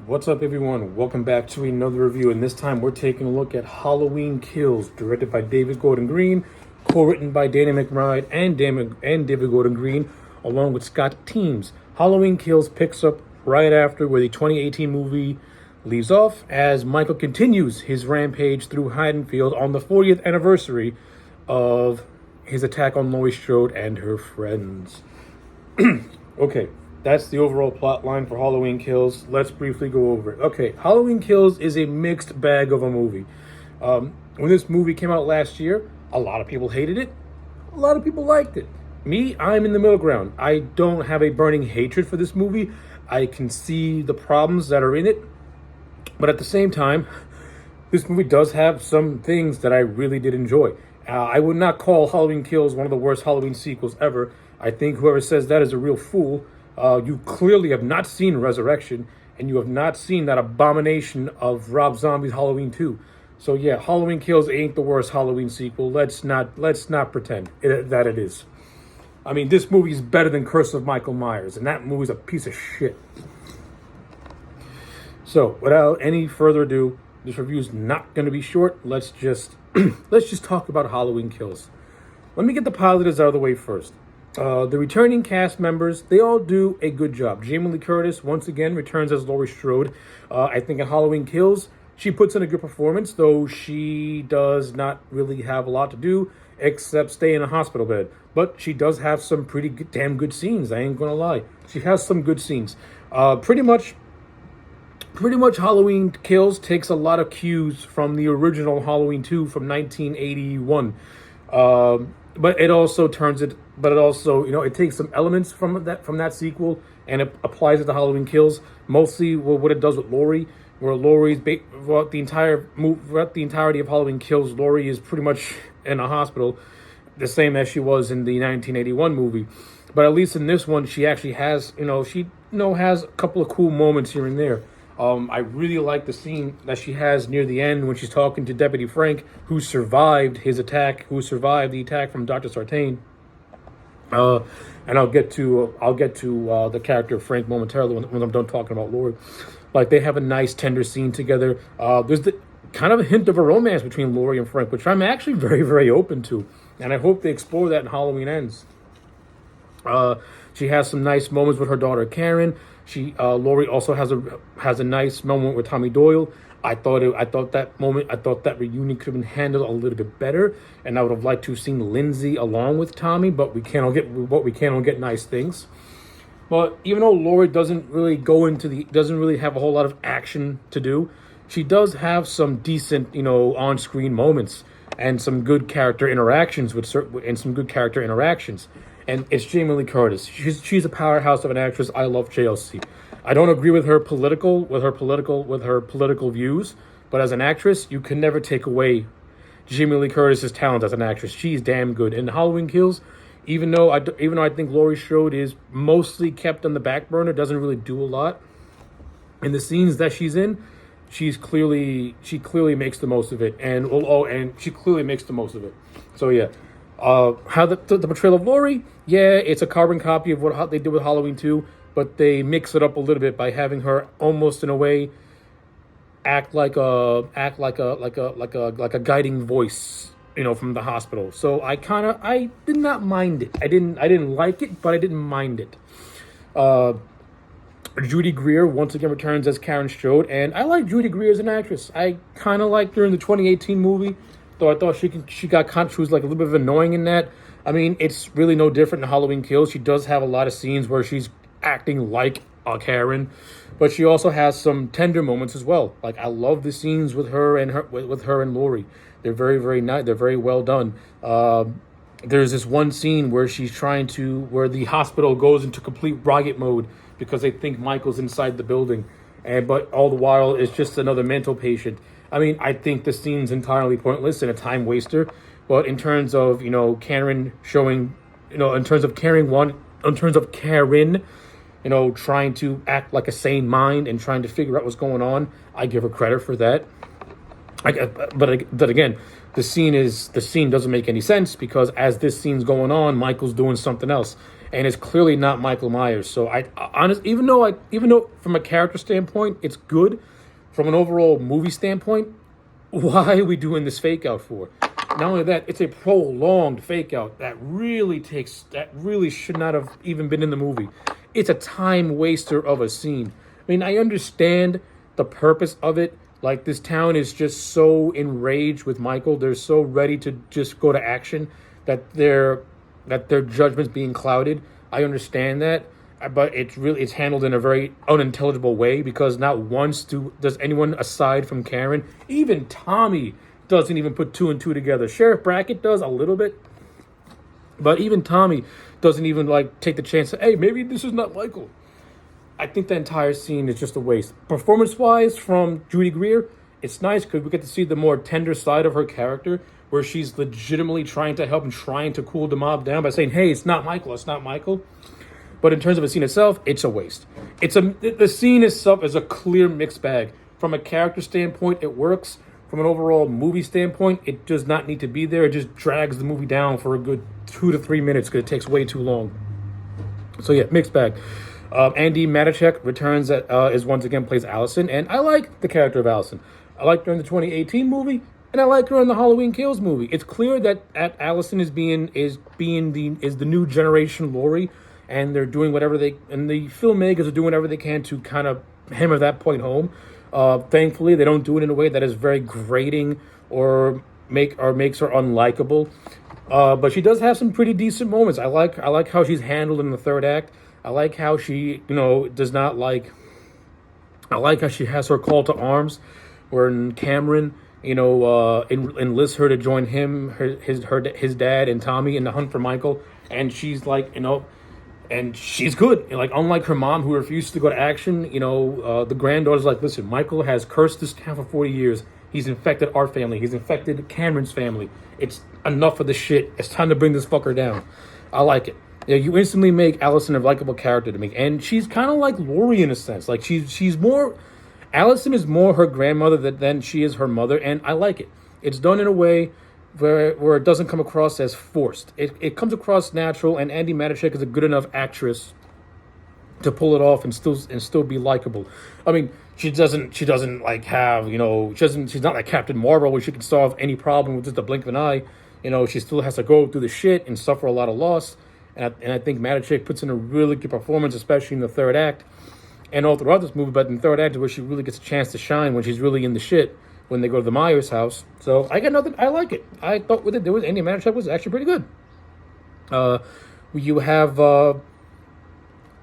What's up, everyone? Welcome back to another review, and this time we're taking a look at Halloween Kills, directed by David Gordon Green, co-written by Danny McBride and David Gordon Green, along with Scott Teems. Halloween Kills picks up right after where the 2018 movie leaves off, as Michael continues his rampage through Haddonfield on the 40th anniversary of his attack on Laurie Strode and her friends. Okay. That's the overall plot line for Halloween Kills. Let's briefly go over it. Okay, Halloween Kills is a mixed bag of a movie. When this movie came out last year, a lot of people hated it. A lot of people liked it. Me, I'm in the middle ground. I don't have a burning hatred for this movie. I can see the problems that are in it. But at the same time, this movie does have some things that I really did enjoy. I would not call Halloween Kills one of the worst Halloween sequels ever. I think whoever says that is a real fool. You clearly have not seen Resurrection, and you have not seen that abomination of Rob Zombie's Halloween 2. So yeah, Halloween Kills ain't the worst Halloween sequel. Let's not pretend that it is. I mean, this movie is better than Curse of Michael Myers, and that movie's a piece of shit. So without any further ado, this review's not going to be short. Let's just talk about Halloween Kills. Let me get the positives out of the way first. The returning cast members, they all do a good job. Jamie Lee Curtis, once again, returns as Laurie Strode. I think in Halloween Kills, she puts in a good performance, though she does not really have a lot to do except stay in a hospital bed. But she does have some pretty damn good scenes, I ain't gonna lie. She has some good scenes. Pretty much Halloween Kills takes a lot of cues from the original Halloween 2 from 1981. But it also, it takes some elements from that sequel and it applies it to Halloween Kills. Mostly what it does with Laurie, where Laurie's throughout the entirety of Halloween Kills, Laurie is pretty much in a hospital, the same as she was in the 1981 movie. But at least in this one, she actually has, has a couple of cool moments here and there. I really like the scene that she has near the end when she's talking to Deputy Frank, who survived the attack from Dr. Sartain. And I'll get to the character of Frank momentarily when I'm done talking about Laurie. Like, they have a nice tender scene together. There's the kind of a hint of a romance between Laurie and Frank, which I'm actually very, very open to, and I hope they explore that in Halloween Ends. She has some nice moments with her daughter Karen. Laurie also has a nice moment with Tommy Doyle. I thought that reunion could have been handled a little bit better, and I would have liked to have seen Lindsay along with Tommy, but we can't all get nice things. But even though Laurie doesn't really have a whole lot of action to do, she does have some decent, on-screen moments and some good character interactions And it's Jamie Lee Curtis. She's a powerhouse of an actress. I love JLC. I don't agree with her political views, but as an actress, you can never take away Jamie Lee Curtis's talent as an actress. She's damn good. In Halloween Kills, even though I think Laurie Strode is mostly kept on the back burner, doesn't really do a lot in the scenes that she's in, she clearly makes the most of it, and she clearly makes the most of it. So yeah. How the portrayal of Laurie, yeah, it's a carbon copy of what they did with Halloween 2, but they mix it up a little bit by having her almost in a way act like a guiding voice, from the hospital. So I did not mind it. I didn't like it, but I didn't mind it. Judy Greer once again returns as Karen Strode, and I like Judy Greer as an actress. I kind of liked her in the 2018 movie. Though I thought she was like a little bit of annoying in that. I mean, it's really no different in Halloween Kills. She does have a lot of scenes where she's acting like a Karen, but she also has some tender moments as well. Like, I love the scenes with her and Laurie. They're very, very nice. They're very well done. There's this one scene where where the hospital goes into complete riot mode because they think Michael's inside the building, but all the while it's just another mental patient. I mean, I think the scene's entirely pointless and a time waster. But in terms of, Karen showing, in terms of Karen, trying to act like a sane mind and trying to figure out what's going on, I give her credit for that. But again, the scene doesn't make any sense because as this scene's going on, Michael's doing something else. and it's clearly not Michael Myers. So I honest, even though from a character standpoint it's good, from an overall movie standpoint, why are we doing this fake out for? Not only that, it's a prolonged fake out that really should not have even been in the movie. It's a time waster of a scene. I mean, I understand the purpose of it. Like, this town is just so enraged with Michael. They're so ready to just go to action that their judgment's being clouded. I understand that, but it's handled in a very unintelligible way, because not once does anyone aside from Karen, even Tommy doesn't even put two and two together. Sheriff Brackett does a little bit, but even Tommy doesn't even like take the chance to, hey, maybe this is not Michael. I think the entire scene is just a waste. Performance-wise, from Judy Greer, it's nice because we get to see the more tender side of her character, where she's legitimately trying to help and trying to cool the mob down by saying, hey, it's not Michael, it's not Michael. But in terms of the scene itself, it's a waste. The scene itself is a clear mixed bag. From a character standpoint, it works. From an overall movie standpoint, it does not need to be there. It just drags the movie down for a good 2 to 3 minutes because it takes way too long. So yeah, mixed bag. Andy Matichak returns as once again plays Allison, and I like the character of Allison. I liked her in the 2018 movie, and I like her in the Halloween Kills movie. It's clear that Allison is the new generation Laurie, and they're doing whatever and the filmmakers are doing whatever they can to kind of hammer that point home. Thankfully, they don't do it in a way that is very grating or makes her unlikable. But she does have some pretty decent moments. I like how she's handled in the third act. I like how she, does not like. I like how she has her call to arms, where Cameron, enlists her to join him, his dad, and Tommy in the hunt for Michael, and she's like, and she's good. Like, unlike her mom, who refused to go to action, the granddaughter's like, listen, Michael has cursed this town for 40 years. He's infected our family. He's infected Cameron's family. It's enough of the shit. It's time to bring this fucker down. I like it. You instantly make Allison a likable character to me. And she's kind of like Laurie in a sense. Like, she's more... Allison is more her grandmother than she is her mother, and I like it. It's done in a way where it doesn't come across as forced. It comes across natural, and Andy Matichak is a good enough actress to pull it off and still be likable. I mean, she doesn't like have, she's not like Captain Marvel where she can solve any problem with just a blink of an eye. She still has to go through the shit and suffer a lot of loss. And I think Matichak puts in a really good performance, especially in the third act and all throughout this movie. But in the third act is where she really gets a chance to shine, when she's really in the shit, when they go to the Myers house. So I got nothing. I like it. I thought with it, Andy Matichak was actually pretty good. You have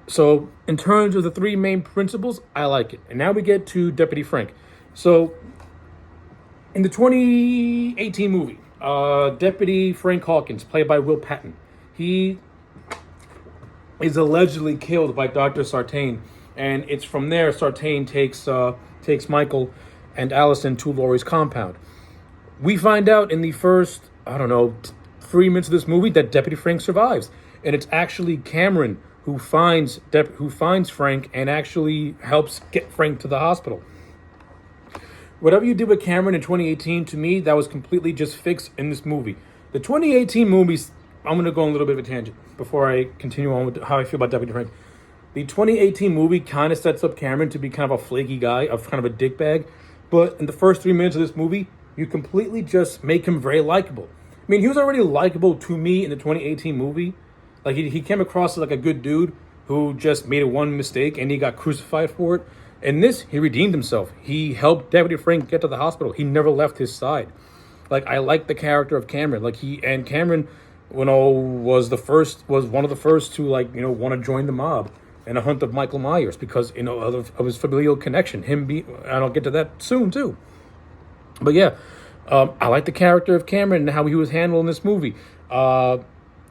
so in terms of the three main principles, I like it. And now we get to Deputy Frank. So in the 2018 movie, Deputy Frank Hawkins, played by Will Patton, he is allegedly killed by Dr. Sartain, and it's from there Sartain takes Michael and Allison to Laurie's compound. We find out in the first, 3 minutes of this movie that Deputy Frank survives, and it's actually Cameron who finds Frank and actually helps get Frank to the hospital. Whatever you did with Cameron in 2018, to me, that was completely just fixed in this movie. The 2018 movies, I'm going to go on a little bit of a tangent before I continue on with how I feel about Deputy Frank. The 2018 movie kind of sets up Cameron to be kind of a flaky guy, kind of a dickbag. But in the first 3 minutes of this movie, you completely just make him very likable. I mean, he was already likable to me in the 2018 movie. Like, he came across as like a good dude who just made one mistake and he got crucified for it. In this, he redeemed himself. He helped Deputy Frank get to the hospital. He never left his side. Like, I like the character of Cameron. Like, Cameron, was one of the first to want to join the mob in a hunt of Michael Myers because of his familial connection. And I'll get to that soon too. But yeah, I like the character of Cameron and how he was handled in this movie.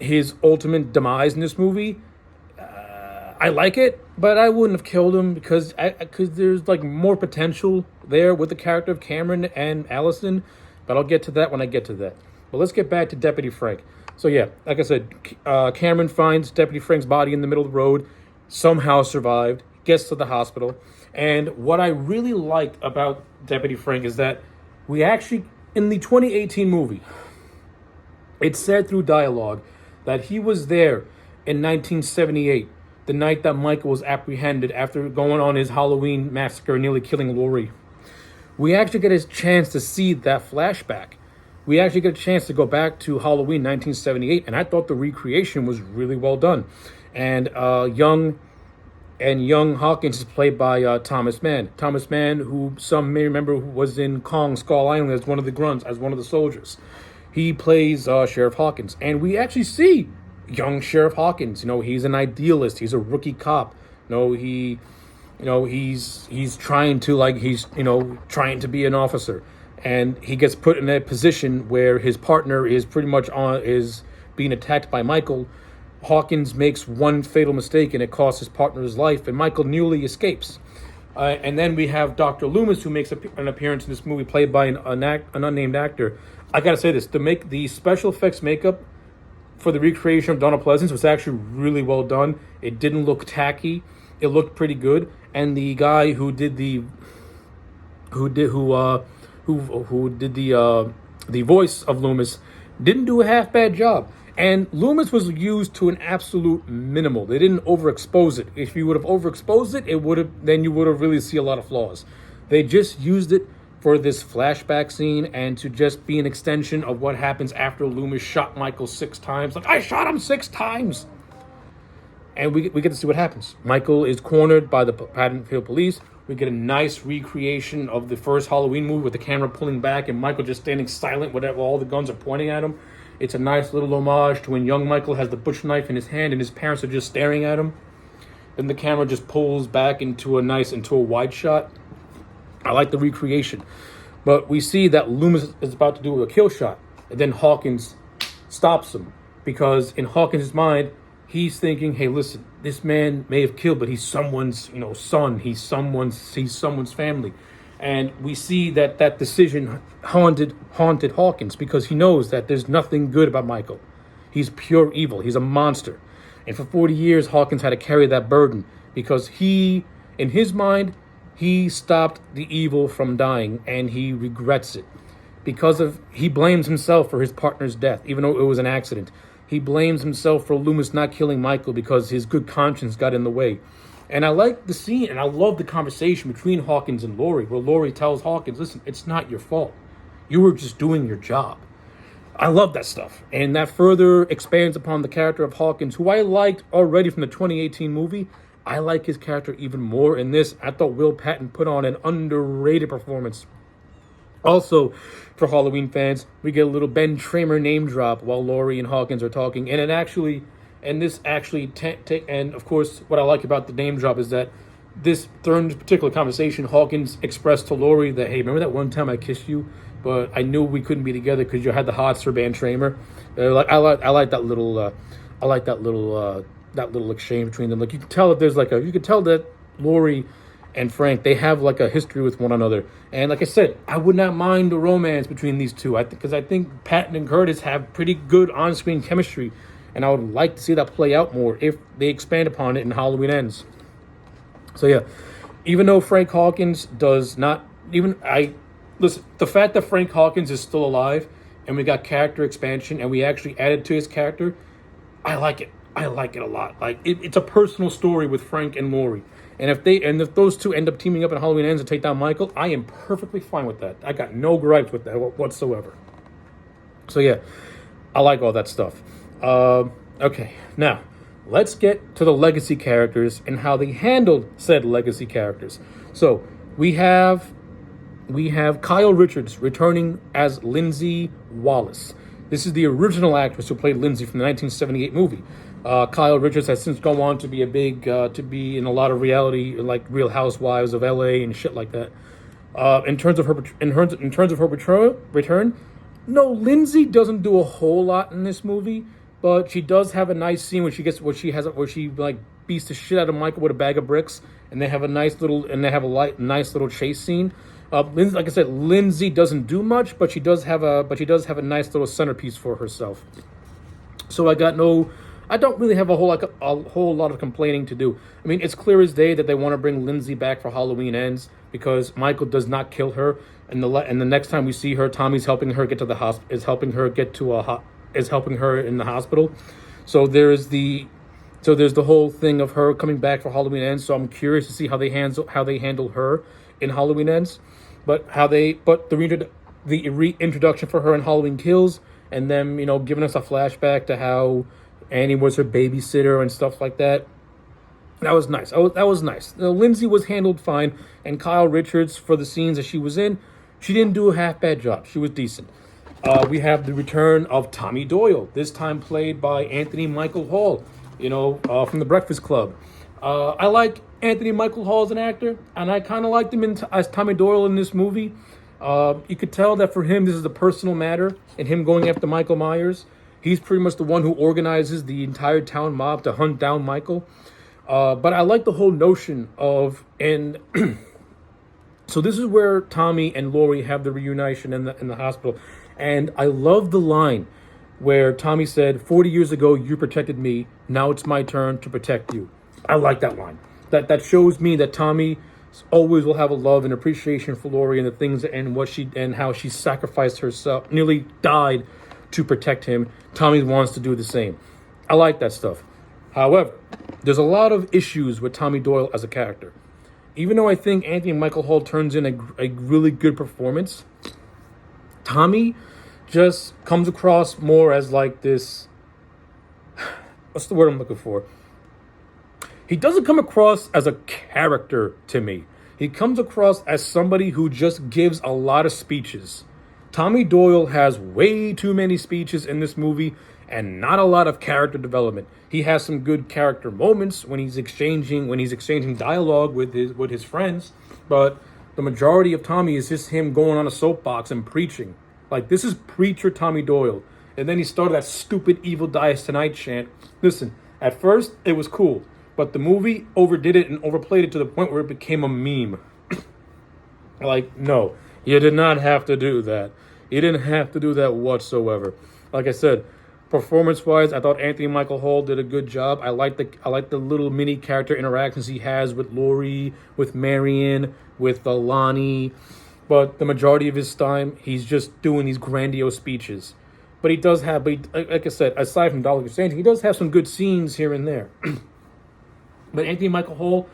His ultimate demise in this movie, I like it, but I wouldn't have killed him because there's more potential there with the character of Cameron and Allison. But I'll get to that when I get to that. But let's get back to Deputy Frank. So yeah, like I said, Cameron finds Deputy Frank's body in the middle of the road, somehow survived, gets to the hospital. And what I really liked about Deputy Frank is that we actually, in the 2018 movie, it said through dialogue that he was there in 1978, the night that Michael was apprehended after going on his Halloween massacre and nearly killing Laurie. We actually get a chance to see that flashback. We actually get a chance to go back to Halloween 1978, and I thought the recreation was really well done. And young Hawkins is played by Thomas Mann. Thomas Mann, who some may remember, who was in Kong Skull Island as one of the grunts, as one of the soldiers. He plays Sheriff Hawkins, and we actually see young Sheriff Hawkins. He's an idealist. He's a rookie cop. He's trying to trying to be an officer, and he gets put in a position where his partner is pretty much is being attacked by Michael. Hawkins makes one fatal mistake, and it costs his partner his life, and Michael nearly escapes. And then we have Dr. Loomis, who makes an appearance in this movie, played by an unnamed actor. I gotta say this: the special effects makeup for the recreation of Donald Pleasance was actually really well done. It didn't look tacky. It looked pretty good. And the guy who did the voice of Loomis didn't do a half bad job. And Loomis was used to an absolute minimal. They didn't overexpose it. If you would have overexposed it, then you would have really see a lot of flaws. They just used it for this flashback scene and to just be an extension of what happens after Loomis shot Michael 6 times. Like, I shot him 6 times! And we get to see what happens. Michael is cornered by the Haddonfield police. We get a nice recreation of the first Halloween movie with the camera pulling back and Michael just standing silent while all the guns are pointing at him. It's a nice little homage to when young Michael has the butcher knife in his hand and his parents are just staring at him. Then the camera just pulls back into a wide shot. I like the recreation. But we see that Loomis is about to do a kill shot. And then Hawkins stops him. Because in Hawkins' mind, he's thinking, hey, listen, this man may have killed, but he's someone's, son. He's someone's family. And we see that decision haunted Hawkins because he knows that there's nothing good about Michael. He's pure evil. He's a monster. And for 40 years, Hawkins had to carry that burden because in his mind, he stopped the evil from dying and he regrets it. He blames himself for his partner's death, even though it was an accident. He blames himself for Loomis not killing Michael because his good conscience got in the way. And I like the scene, and I love the conversation between Hawkins and Laurie, where Laurie tells Hawkins, listen, it's not your fault. You were just doing your job. I love that stuff. And that further expands upon the character of Hawkins, who I liked already from the 2018 movie. I like his character even more in this. I thought Will Patton put on an underrated performance. Also, for Halloween fans, we get a little Ben Tramer name drop while Laurie and Hawkins are talking. And and of course, what I like about the name drop is that during this particular conversation, Hawkins expressed to Laurie that, hey, remember that one time I kissed you, but I knew we couldn't be together because you had the hots for Ben Tramer. I like that little exchange between them. Like, you can tell that Laurie and Frank, they have like a history with one another. And like I said, I would not mind the romance between these two. Because I think Patton and Curtis have pretty good on-screen chemistry. And I would like to see that play out more if they expand upon it in Halloween Ends. So yeah, even though Frank Hawkins does not, listen, the fact that Frank Hawkins is still alive and we got character expansion and we actually added to his character, I like it. I like it a lot. Like, it's a personal story with Frank and Laurie. And if those two end up teaming up in Halloween Ends and take down Michael, I am perfectly fine with that. I got no gripes with that whatsoever. So yeah, I like all that stuff. Okay, now let's get to the legacy characters and how they handled said legacy characters. So we have Kyle Richards returning as Lindsay Wallace. This is the original actress who played Lindsay from the 1978 movie. Kyle Richards has since gone on to be to be in a lot of reality, like Real Housewives of LA and shit like that. In terms of her return, no, Lindsay doesn't do a whole lot in this movie, but she does have a nice scene where she like beats the shit out of Michael with a bag of bricks, and they have a nice little chase scene. Like I said, Lindsay doesn't do much, but she does have a nice little centerpiece for herself. So I don't really have a whole lot of complaining to do. I mean, it's clear as day that they want to bring Lindsay back for Halloween Ends because Michael does not kill her, and the next time we see her, Tommy's helping her get to the hospital, is helping her in the hospital. So there is the So there's the whole thing of her coming back for Halloween Ends. So I'm curious to see how they handle her in Halloween Ends, the reintroduction for her in Halloween Kills, and then giving us a flashback to how Annie was her babysitter and stuff like that. That was nice. That was nice. Lindsay was handled fine, and Kyle Richards, for the scenes that she was in, she didn't do a half bad job. She was decent. We have the return of Tommy Doyle, this time played by Anthony Michael Hall, from The Breakfast Club. I like Anthony Michael Hall as an actor, and I kind of liked him as Tommy Doyle in this movie. You could tell that for him, this is a personal matter, and him going after Michael Myers. He's pretty much the one who organizes the entire town mob to hunt down Michael. But I like the whole notion of, and so this is where Tommy and Laurie have the reunition in the hospital. And I love the line where Tommy said, 40 years ago, you protected me. Now it's my turn to protect you. I like that line. That shows me that Tommy always will have a love and appreciation for Laurie and the things and how she sacrificed herself, nearly died to protect him. Tommy wants to do the same. I like that stuff. However, there's a lot of issues with Tommy Doyle as a character. Even though I think Anthony Michael Hall turns in a really good performance, Tommy just comes across more as like this, what's the word I'm looking for? He doesn't come across as a character to me. He comes across as somebody who just gives a lot of speeches. Tommy Doyle has way too many speeches in this movie and not a lot of character development. He has some good character moments when he's exchanging dialogue with his friends, but the majority of Tommy is just him going on a soapbox and preaching. Like, this is preacher Tommy Doyle. And then he started that stupid Evil Dies Tonight chant. Listen, at first it was cool, but the movie overdid it and overplayed it to the point where it became a meme. Like, no, you did not have to do that. You didn't have to do that whatsoever. Like I said, performance-wise, I thought Anthony Michael Hall did a good job. I like the little mini character interactions he has with Laurie, with Marion, with Lonnie. But the majority of his time, he's just doing these grandiose speeches. But he does have, like I said, aside from Dollar Sandy, he does have some good scenes here and there. But Anthony Michael Hall,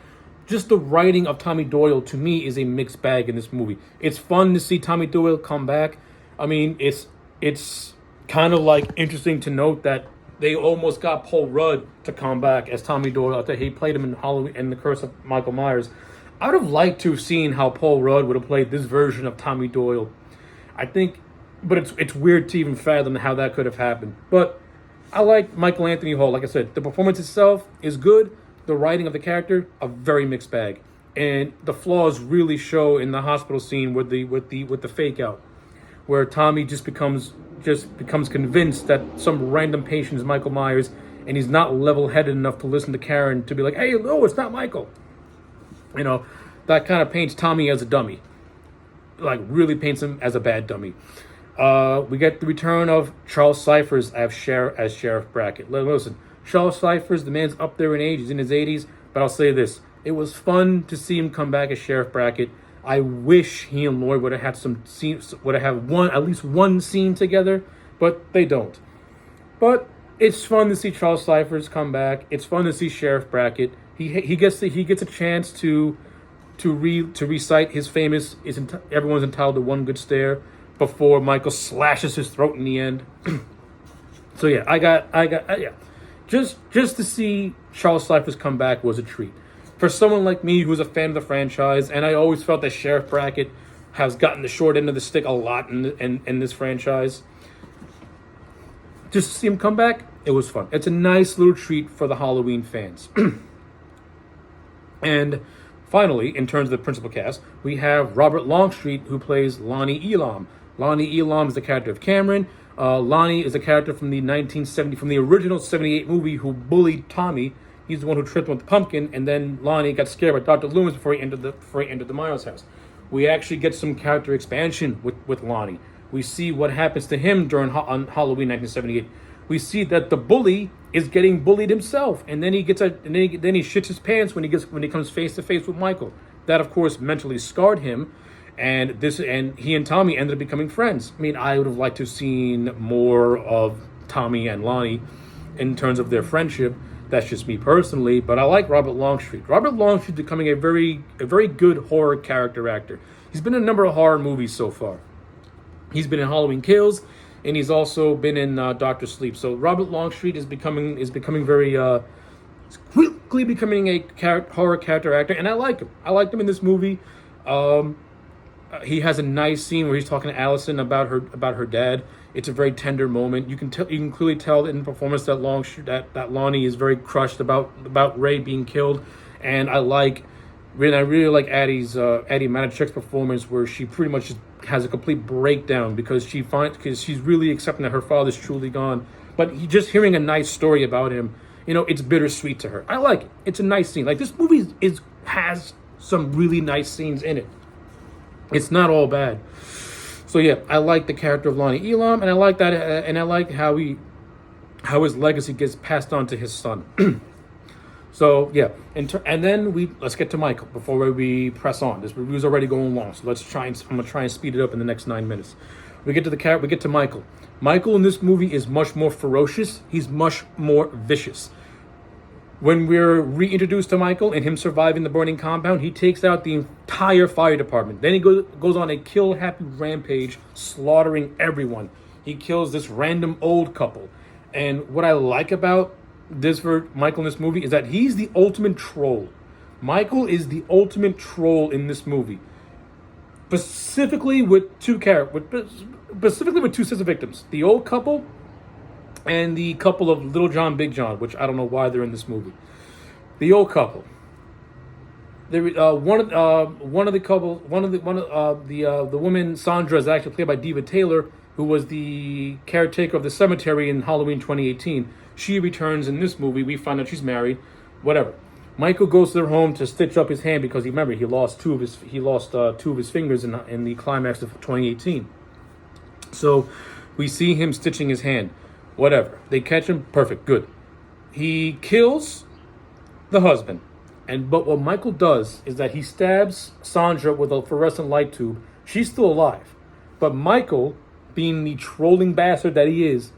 just the writing of Tommy Doyle, to me, is a mixed bag in this movie. It's fun to see Tommy Doyle come back. I mean, it's kind of like interesting to note that they almost got Paul Rudd to come back as Tommy Doyle after he played him in Halloween and The Curse of Michael Myers. I would have liked to have seen how Paul Rudd would have played this version of Tommy Doyle. I think, but it's weird to even fathom how that could have happened. But I like Michael Anthony Hall. Like I said, the performance itself is good. The writing of the character, a very mixed bag. And the flaws really show in the hospital scene with the fake out, where Tommy just becomes convinced that some random patient is Michael Myers, and he's not level-headed enough to listen to Karen to be like, hey, no, it's not Michael. That kind of paints Tommy as a dummy. Like, really paints him as a bad dummy. We get the return of Charles Cyphers as Sheriff Brackett. Listen, Charles Cyphers, the man's up there in age, he's in his 80s, but I'll say this. It was fun to see him come back as Sheriff Brackett. I wish he and Lloyd would have had at least one scene together, but they don't. But it's fun to see Charles Cyphers come back. It's fun to see Sheriff Brackett. He gets a chance to recite his famous "Everyone's entitled to one good stare" before Michael slashes his throat in the end. So yeah, I got. Just to see Charles Cyphers come back was a treat. For someone like me who's a fan of the franchise, and I always felt that Sheriff Brackett has gotten the short end of the stick a lot in this franchise, just to see him come back, it was fun. It's a nice little treat for the Halloween fans. And finally, in terms of the principal cast, we have Robert Longstreet, who plays Lonnie Elam. Lonnie Elam is the character of Cameron. Lonnie is a character from the original 78 movie who bullied Tommy. He's the one who tripped him with the pumpkin, and then Lonnie got scared by Dr. Loomis before he entered the Myers house. We actually get some character expansion with Lonnie. We see what happens to him on Halloween 1978. We see that the bully is getting bullied himself, and then he shits his pants when he comes face to face with Michael. That, of course, mentally scarred him. And he and Tommy ended up becoming friends. I mean, I would have liked to have seen more of Tommy and Lonnie in terms of their friendship. That's just me personally, but I like Robert Longstreet. Robert Longstreet becoming a very good horror character actor. He's been in a number of horror movies so far. He's been in Halloween Kills, and he's also been in Doctor Sleep. So Robert Longstreet is becoming very quickly becoming a horror character actor, and I like him. I liked him in this movie. He has a nice scene where he's talking to Allison about her dad. It's a very tender moment. You can clearly tell in the performance that Lonnie is very crushed about Ray being killed, and I really like Addie Matichek's performance, where she pretty much just has a complete breakdown because she's really accepting that her father's truly gone. But just hearing a nice story about him, it's bittersweet to her. I like it. It's a nice scene. Like, this movie has some really nice scenes in it. It's not all bad. So yeah, I like the character of Lonnie Elam, and I like that, and I like how his legacy gets passed on to his son. So yeah, and then let's get to Michael before we press on. This review's already going long, so I'm gonna try and speed it up in the next 9 minutes. We get to Michael. Michael in this movie is much more ferocious. He's much more vicious. When we're reintroduced to Michael and him surviving the burning compound, he takes out the entire fire department. Then he goes on a kill-happy rampage, slaughtering everyone. He kills this random old couple. And what I like about this for Michael in this movie is that he's the ultimate troll. Michael is the ultimate troll in this movie. Specifically with two sets of victims. The old couple and the couple of Little John, Big John, which I don't know why they're in this movie. The old couple. The woman Sandra is actually played by Diva Taylor, who was the caretaker of the cemetery in Halloween 2018. She returns in this movie. We find out she's married. Whatever. Michael goes to their home to stitch up his hand because he lost two of his fingers in the climax of 2018. So we see him stitching his hand. Whatever. They catch him. Perfect. Good. He kills the husband. But what Michael does is that he stabs Sandra with a fluorescent light tube. She's still alive. But Michael, being the trolling bastard that he is,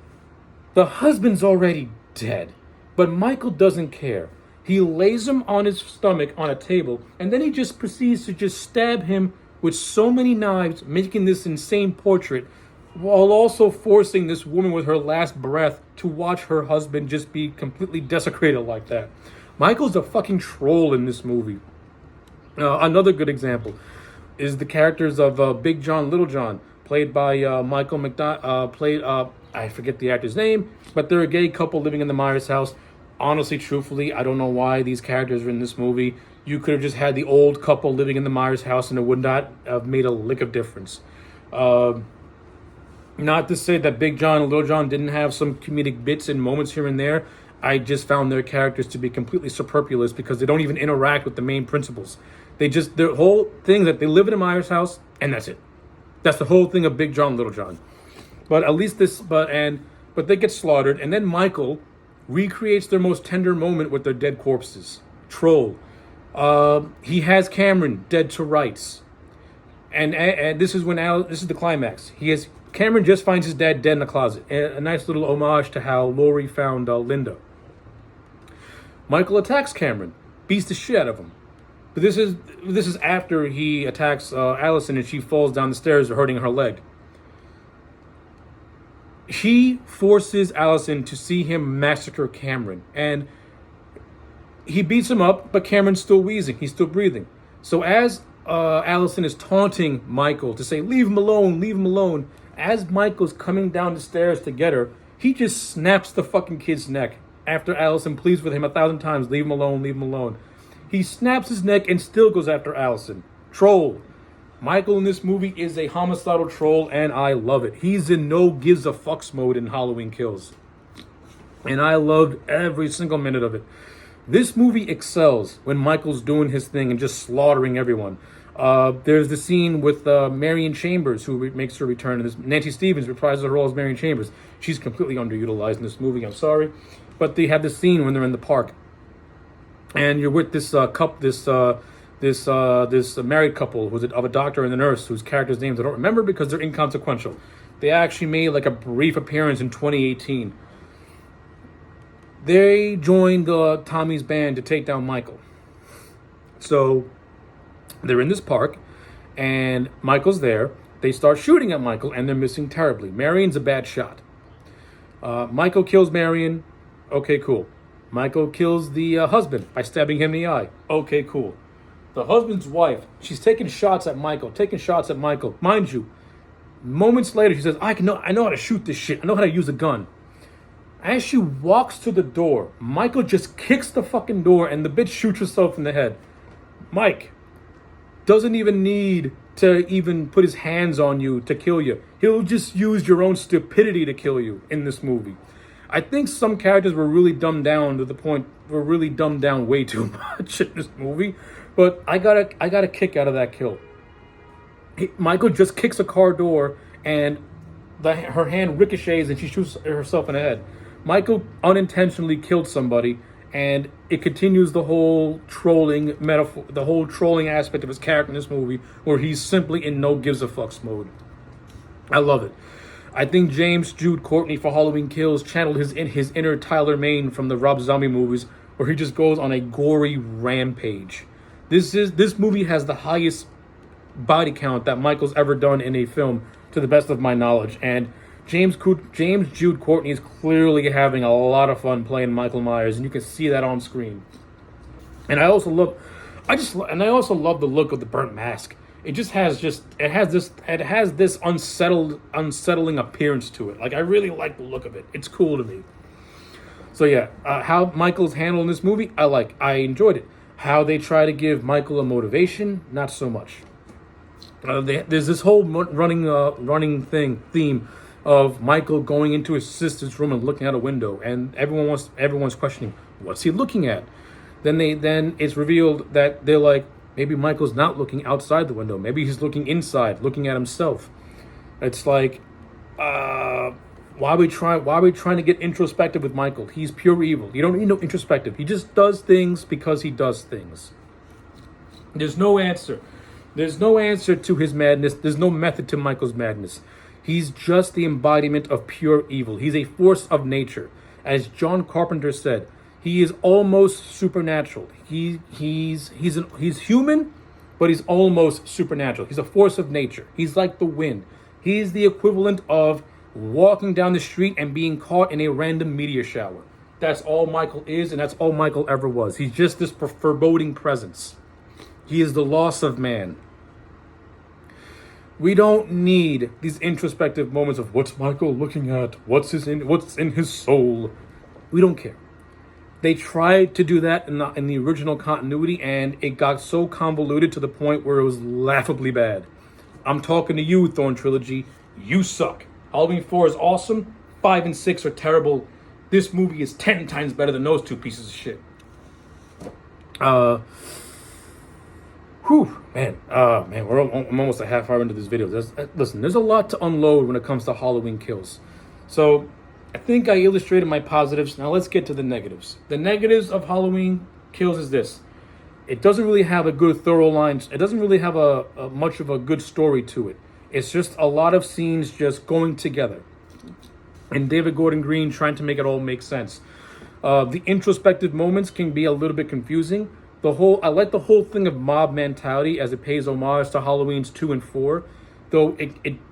the husband's already dead. But Michael doesn't care. He lays him on his stomach on a table, and then he just proceeds to just stab him with so many knives, making this insane portrait, while also forcing this woman with her last breath to watch her husband just be completely desecrated like that. Michael's a fucking troll in this movie. Another good example is the characters of Big John, Little John, played by Michael McDonald, I forget the actor's name, but they're a gay couple living in the Myers house. Honestly, truthfully, I don't know why these characters are in this movie. You could have just had the old couple living in the Myers house and it would not have made a lick of difference. Not to say that Big John and Little John didn't have some comedic bits and moments here and there. I just found their characters to be completely superfluous because they don't even interact with the main principals. Their whole thing that they live in a Myers house and that's it. That's the whole thing of Big John, Little John. But at least but they get slaughtered, and then Michael recreates their most tender moment with their dead corpses. Troll. He has Cameron dead to rights, and this is the climax. Cameron just finds his dad dead in the closet. A nice little homage to how Laurie found Linda. Michael attacks Cameron, beats the shit out of him. But this is after he attacks Allison and she falls down the stairs, hurting her leg. He forces Allison to see him massacre Cameron, and he beats him up, but Cameron's still wheezing. He's still breathing. So as Allison is taunting Michael to say, leave him alone, as Michael's coming down the stairs to get her, he just snaps the fucking kid's neck after Allison pleads with him 1,000 times, leave him alone. He snaps his neck and still goes after Allison. Troll. Michael in this movie is a homicidal troll, and I love it. He's in no gives a fucks mode in Halloween Kills. And I loved every single minute of it. This movie excels when Michael's doing his thing and just slaughtering everyone. There's the scene with Marion Chambers, who makes her return. And Nancy Stevens reprises her role as Marion Chambers. She's completely underutilized in this movie, I'm sorry. But they have this scene when they're in the park. And you're with this this married couple who's of a doctor and a nurse whose characters' names I don't remember because they're inconsequential. They actually made like a brief appearance in 2018. They joined Tommy's band to take down Michael. So they're in this park, and Michael's there. They start shooting at Michael, and they're missing terribly. Marion's a bad shot. Michael kills Marion. Okay, cool. Michael kills the husband by stabbing him in the eye. Okay, cool. The husband's wife, she's taking shots at Michael. Mind you, moments later, she says, I know how to shoot this shit. I know how to use a gun. As she walks to the door, Michael just kicks the fucking door, and the bitch shoots herself in the head. Mike doesn't even need to even put his hands on you to kill you. He'll just use your own stupidity to kill you in this movie. I think some characters were really dumbed down to the point, were really dumbed down way too much in this movie. But I got a kick out of that kill. Michael just kicks a car door, and her hand ricochets, and she shoots herself in the head. Michael unintentionally killed somebody, and it continues the whole trolling metaphor, the whole trolling aspect of his character in this movie, where he's simply in no gives a fucks mode. I love it. I think James Jude Courtney for Halloween Kills channeled his inner Tyler Mane from the Rob Zombie movies, where he just goes on a gory rampage. This movie has the highest body count that Michael's ever done in a film, to the best of my knowledge, and James Jude Courtney is clearly having a lot of fun playing Michael Myers, and you can see that on screen. And I also love the look of the burnt mask. It has this unsettling appearance to it. Like, I really like the look of it. It's cool to me. So yeah, how Michael's handling this movie, I enjoyed it. How they try to give Michael a motivation, not so much. There's this whole running theme of Michael going into his sister's room and looking out a window, and everyone's questioning, what's he looking at? Then it's revealed that they're like, maybe Michael's not looking outside the window. Maybe he's looking inside, looking at himself. It's like, why are we trying to get introspective with Michael? He's pure evil. You don't need no introspective. He just does things because he does things. There's no answer. There's no answer to his madness. There's no method to Michael's madness. He's just the embodiment of pure evil. He's a force of nature. As John Carpenter said, he is almost supernatural. He's human, but he's almost supernatural. He's a force of nature. He's like the wind. He's the equivalent of walking down the street and being caught in a random meteor shower. That's all Michael is, and that's all Michael ever was. He's just this foreboding presence. He is the loss of man. We don't need these introspective moments of what's Michael looking at, what's in his soul. We don't care. They tried to do that in the original continuity, and it got so convoluted to the point where it was laughably bad. I'm talking to you, Thorn Trilogy. You suck. Halloween 4 is awesome. 5 and 6 are terrible. This movie is 10 times better than those two pieces of shit. Man, I'm almost a half hour into this video. Listen, there's a lot to unload when it comes to Halloween Kills. So, I think I illustrated my positives. Now let's get to the negatives. The negatives of Halloween Kills is this. It doesn't really have a good thorough line. It doesn't really have a much of a good story to it. It's just a lot of scenes just going together. And David Gordon Green trying to make it all make sense. The introspective moments can be a little bit confusing. I like the whole thing of mob mentality as it pays homage to Halloween's 2 and 4, though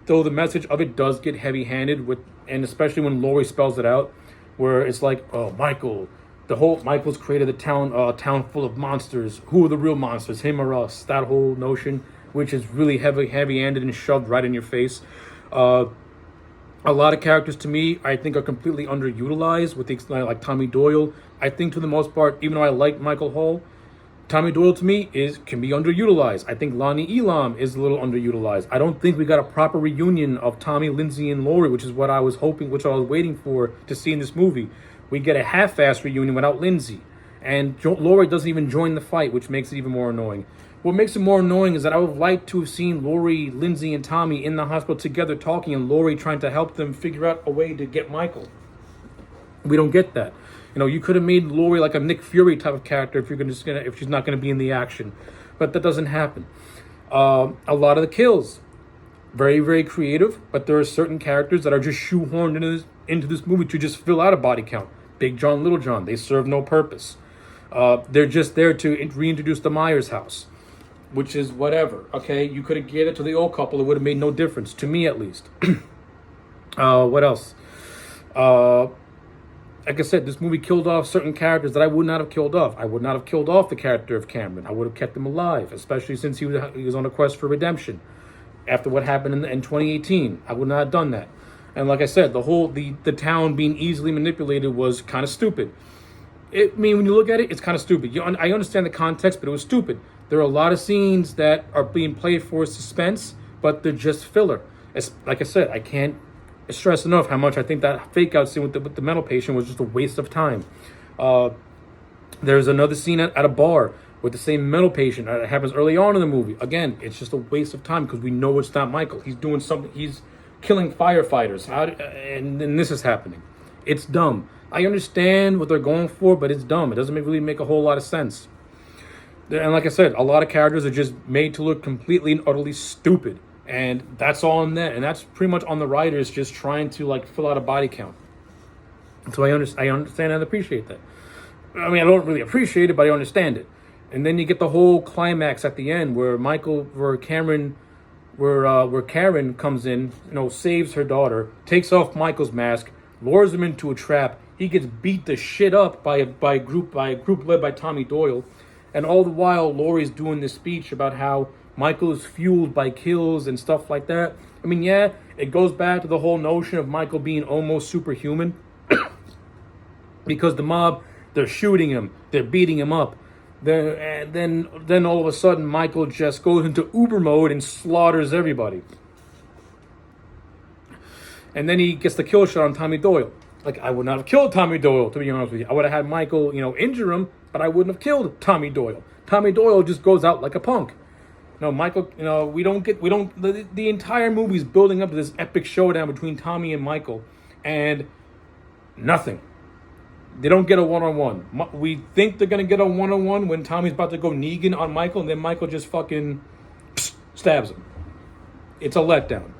though the message of it does get heavy-handed and especially when Laurie spells it out, where it's like, oh, Michael's created a town full of monsters. Who are the real monsters, him or us? That whole notion, which is really heavy-handed and shoved right in your face. A lot of characters, to me, I think are completely underutilized, like Tommy Doyle. I think, to the most part, even though I like Michael Hall, Tommy Doyle, to me, can be underutilized. I think Lonnie Elam is a little underutilized. I don't think we got a proper reunion of Tommy, Lindsay, and Laurie, which is what I was waiting for to see in this movie. We get a half-assed reunion without Lindsay. And Laurie doesn't even join the fight, which makes it even more annoying. What makes it more annoying is that I would like to have seen Laurie, Lindsay, and Tommy in the hospital together talking, and Laurie trying to help them figure out a way to get Michael. We don't get that. You could have made Laurie like a Nick Fury type of character if she's not gonna be in the action, but that doesn't happen. A lot of the kills, very, very creative, but there are certain characters that are just shoehorned into this movie to just fill out a body count. Big John, Little John. They serve no purpose. They're just there to reintroduce the Myers house, which is whatever. Okay, you could have given it to the old couple. It would have made no difference, to me at least. What else? Like I said, this movie killed off certain characters that I would not have killed off. I would not have killed off the character of Cameron. I would have kept him alive, especially since he was on a quest for redemption. After what happened in 2018, I would not have done that. And like I said, the town being easily manipulated was kind of stupid. I mean, when you look at it, it's kind of stupid. I understand the context, but it was stupid. There are a lot of scenes that are being played for suspense, but they're just filler. Like I said, I can't stress enough how much I think that fake out scene with the mental patient was just a waste of time. There's another scene at a bar with the same mental patient that happens early on in the movie. Again, it's just a waste of time because we know it's not Michael. He's doing something. He's killing firefighters. And then this is happening. It's dumb. I understand what they're going for, but it's dumb. It doesn't really make a whole lot of sense. And like I said, a lot of characters are just made to look completely and utterly stupid. And that's all on that. And that's pretty much on the writers just trying to like fill out a body count. So I understand and appreciate that. I mean, I don't really appreciate it, but I understand it. And then you get the whole climax at the end where Karen comes in, saves her daughter, takes off Michael's mask, lures him into a trap. He gets beat the shit up by a group led by Tommy Doyle. And all the while, Laurie's doing this speech about how Michael is fueled by kills and stuff like that. I mean, yeah, it goes back to the whole notion of Michael being almost superhuman. Because the mob, they're shooting him, they're beating him up. And then all of a sudden, Michael just goes into Uber mode and slaughters everybody. And then he gets the kill shot on Tommy Doyle. Like, I would not have killed Tommy Doyle, to be honest with you. I would have had Michael, injure him, but I wouldn't have killed Tommy Doyle. Tommy Doyle just goes out like a punk. Michael, the entire movie is building up to this epic showdown between Tommy and Michael, and nothing. They don't get a one-on-one. We think they're going to get a one-on-one when Tommy's about to go Negan on Michael, and then Michael just fucking stabs him. It's a letdown.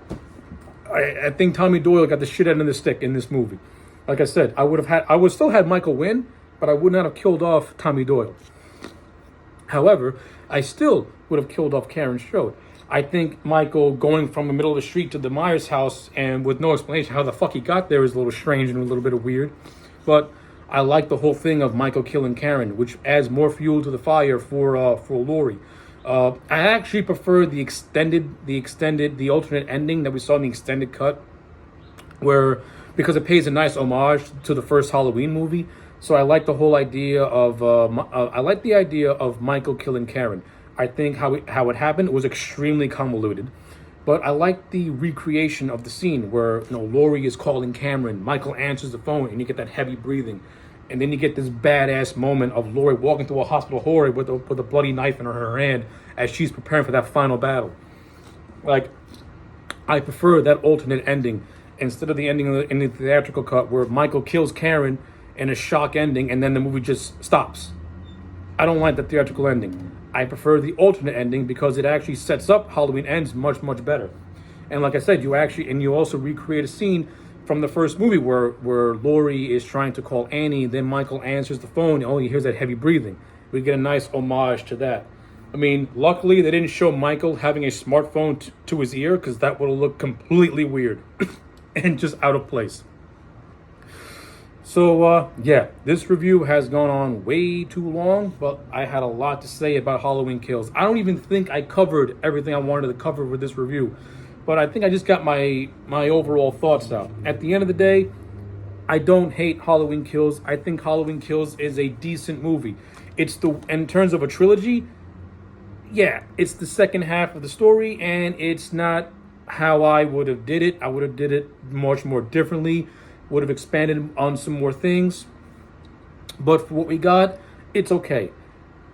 I think Tommy Doyle got the shit end of the stick in this movie. Like I said, I would still had Michael win, but I would not have killed off Tommy Doyle. However, I still would have killed off Karen Strode. I think Michael going from the middle of the street to the Myers house and with no explanation how the fuck he got there is a little strange and a little bit of weird. But I like the whole thing of Michael killing Karen, which adds more fuel to the fire for Laurie. I actually prefer the alternate ending that we saw in the extended cut, because it pays a nice homage to the first Halloween movie. So I like the whole idea of Michael killing Karen. I think how it happened was extremely convoluted, but I like the recreation of the scene where Laurie is calling Cameron, Michael answers the phone, and you get that heavy breathing, and then you get this badass moment of Laurie walking through a hospital hallway with a bloody knife in her hand as she's preparing for that final battle. Like, I prefer that alternate ending instead of the ending in the theatrical cut where Michael kills Karen in a shock ending and then the movie just stops. I don't like the theatrical ending. I prefer the alternate ending because it actually sets up Halloween Ends much, much better. And like I said, you also recreate a scene from the first movie where Laurie is trying to call Annie, then Michael answers the phone, and all you hear is that heavy breathing. We get a nice homage to that. I mean, luckily they didn't show Michael having a smartphone to his ear because that would have looked completely weird and just out of place. So, this review has gone on way too long, but I had a lot to say about Halloween Kills. I don't even think I covered everything I wanted to cover with this review, but I think I just got my overall thoughts out. At the end of the day, I don't hate Halloween Kills. I think Halloween Kills is a decent movie. In terms of a trilogy, yeah, it's the second half of the story, and it's not how I would have did it. I would have did it much more differently. Would have expanded on some more things, but for what we got, it's okay.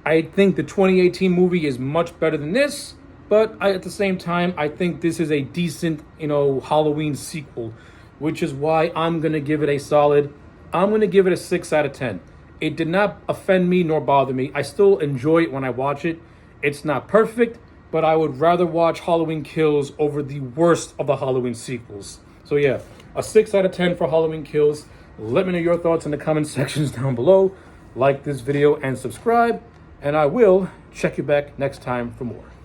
I think the 2018 movie is much better than this, but at the same time, I think this is a decent, Halloween sequel, which is why I'm gonna give it a 6 out of 10. It did not offend me nor bother me. I still enjoy it when I watch it. It's not perfect, but I would rather watch Halloween Kills over the worst of the Halloween sequels. So yeah, a 6 out of 10 for Halloween Kills. Let me know your thoughts in the comment sections down below. Like this video and subscribe, and I will check you back next time for more.